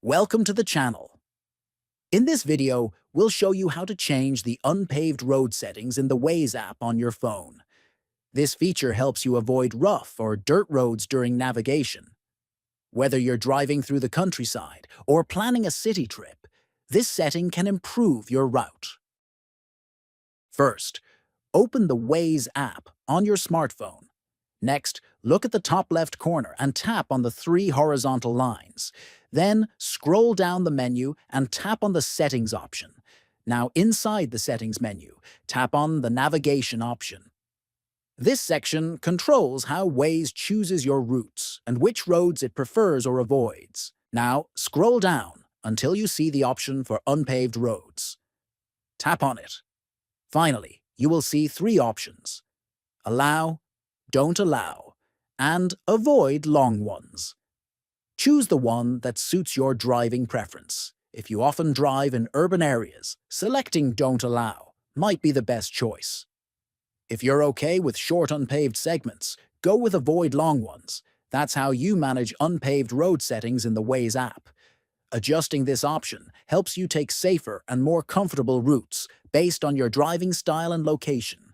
Welcome to the channel. In this video, we'll show you how to change the unpaved road settings in the Waze app on your phone. This feature helps you avoid rough or dirt roads during navigation. Whether you're driving through the countryside or planning a city trip, this setting can improve your route. First, open the Waze app on your smartphone. Next, look at the top left corner and tap on the three horizontal lines. Then, scroll down the menu and tap on the Settings option. Now, inside the Settings menu, tap on the Navigation option. This section controls how Waze chooses your routes and which roads it prefers or avoids. Now, scroll down until you see the option for unpaved roads. Tap on it. Finally, you will see three options: Allow, Don't allow, and avoid long ones. Choose the one that suits your driving preference. If you often drive in urban areas, selecting Don't allow might be the best choice. If you're okay with short unpaved segments, go with avoid long ones. That's how you manage unpaved road settings in the Waze app. Adjusting this option helps you take safer and more comfortable routes based on your driving style and location.